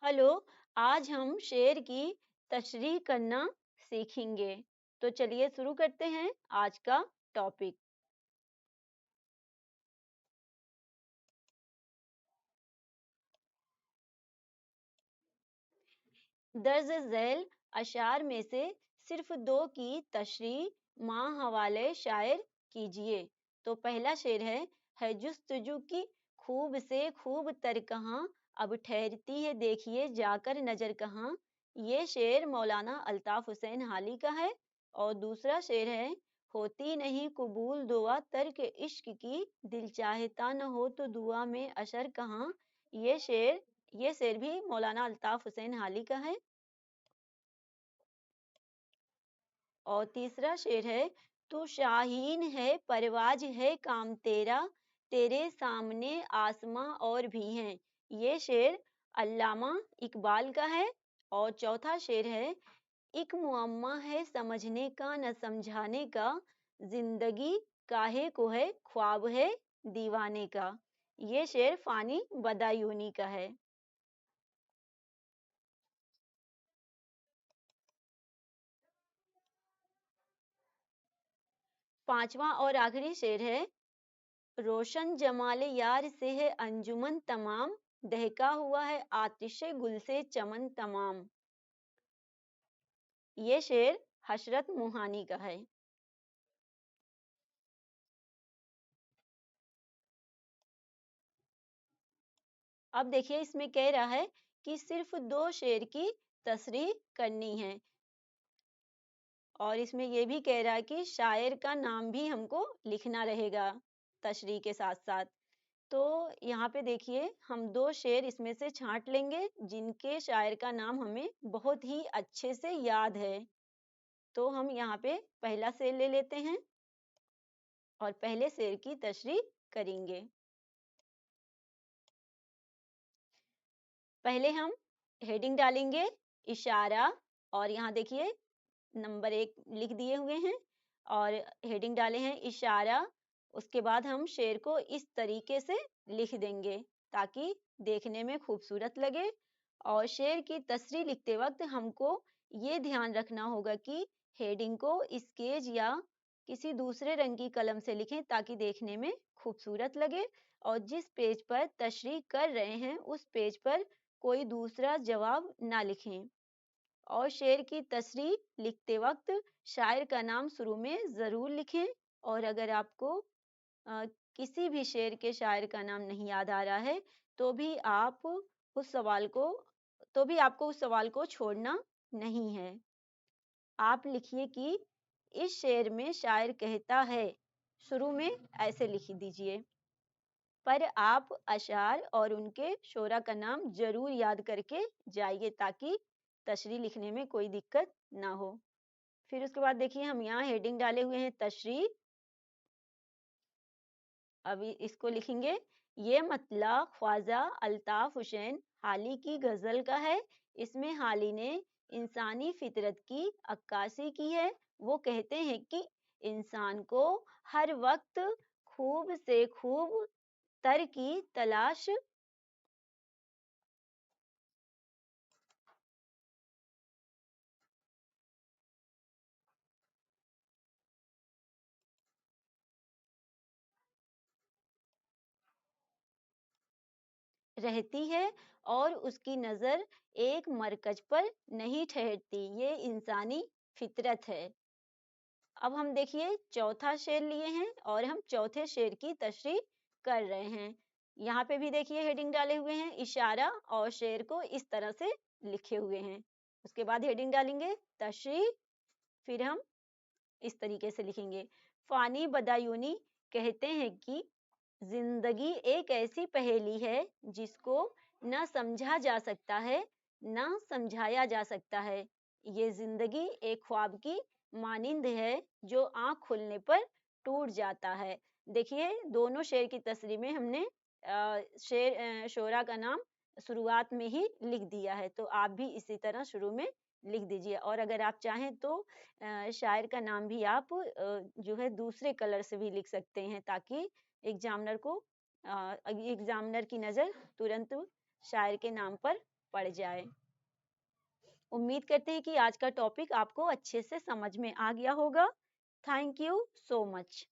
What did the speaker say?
Hello. आज हम शेर की तशरीह करना सीखेंगे। तो चलिए शुरू करते हैं आज का टॉपिक। दर्ज झैल अशार में से सिर्फ दो की तशरीह माँ हवाले शायर कीजिए। तो पहला शेर है जुस्तजू की खूब से खूब तर कहाँ, अब ठहरती है देखिए जाकर नजर कहाँ। ये शेर मौलाना अल्ताफ हुसैन हाली का है। और दूसरा शेर है होती नहीं कबूल दुआ तर्क इश्क की, दिल चाहता न हो तो दुआ में अशर कहाँ। ये शेर भी मौलाना अल्ताफ हुसैन हाली का है। और तीसरा शेर है तू शाहीन है परवाज है काम तेरा, तेरे सामने आसमां और भी हैं। ये शेर अल्लामा इकबाल का है। और चौथा शेर है एक मुअम्मा है समझने का न समझाने का, जिंदगी काहे को है ख्वाब है दीवाने का। ये शेर फानी बदायूनी का है। पांचवा और आखिरी शेर है रोशन जमाले यार से है अंजुमन तमाम, दहका हुआ है आतिशे गुल से चमन तमाम। ये शेर हशरत मोहानी का है। अब देखिए इसमें कह रहा है कि सिर्फ दो शेर की तसरीह करनी है। और इसमें यह भी कह रहा है कि शायर का नाम भी हमको लिखना रहेगा तशरीह के साथ साथ। तो यहाँ पे देखिए हम दो शेर इसमें से छांट लेंगे जिनके शायर का नाम हमें बहुत ही अच्छे से याद है। तो हम यहाँ पे पहला शेर ले लेते हैं और पहले शेर की तशरीह करेंगे। पहले हम हेडिंग डालेंगे इशारा। और यहाँ देखिए नंबर 1 लिख दिए हुए हैं और हेडिंग डाले हैं इशारा। उसके बाद हम शेर को इस तरीके से लिख देंगे ताकि देखने में खूबसूरत लगे। और शेर की तसरीह लिखते वक्त हमको ये ध्यान रखना होगा कि हेडिंग को स्केच या किसी दूसरे रंग की कलम से लिखें ताकि देखने में खूबसूरत लगे। और जिस पेज पर तशरीह कर रहे हैं उस पेज पर कोई दूसरा जवाब ना लिखें। और शेर की तसरीह लिखते वक्त शायर का नाम शुरू में ज़रूर लिखें। और अगर आपको अ, किसी भी शेर के शायर का नाम नहीं याद आ रहा है तो भी आप उस सवाल को तो भी आपको उस सवाल को छोड़ना नहीं है। आप लिखिए कि इस शेर में शायर कहता है, शुरू में ऐसे लिख दीजिए। पर आप अशार और उनके शोरा का नाम जरूर याद करके जाइए ताकि तशरीह लिखने में कोई दिक्कत ना हो। फिर उसके बाद देखिए हम यहाँ हेडिंग डाले हुए हैं तशरीह। अभी इसको लिखेंगे। ये मतला ख्वाजा अल्ताफ हुसैन हाली की गजल का है। इसमें हाली ने इंसानी फितरत की अक्कासी की है। वो कहते हैं कि इंसान को हर वक्त खूब से खूब तर की तलाश रहती है और उसकी नजर एक मरकज पर नहीं ठहरती। ये इंसानी फितरत है। अब हम देखिए चौथा शेर लिए हैं और हम चौथे शेर की तशरीह कर रहे हैं। यहाँ पे भी देखिए हेडिंग डाले हुए हैं इशारा और शेर को इस तरह से लिखे हुए हैं। उसके बाद हेडिंग डालेंगे तशरीह। फिर हम इस तरीके से लिखेंगे। फानी बदायूनी कहते हैं कि जिंदगी एक ऐसी पहेली है जिसको न समझा जा सकता है न समझाया जा सकता है। ये जिंदगी एक ख्वाब की मानिंद है जो आंख खुलने पर टूट जाता है। देखिए दोनों शेर की तसरीह में हमने शोरा का नाम शुरुआत में ही लिख दिया है। तो आप भी इसी तरह शुरू में लिख दीजिए। और अगर आप चाहें तो शायर का नाम भी आप जो है दूसरे कलर से भी लिख सकते हैं ताकि एग्जामिनर की नज़र तुरंत शायर के नाम पर पड़ जाए। उम्मीद करते हैं कि आज का टॉपिक आपको अच्छे से समझ में आ गया होगा। Thank you so much.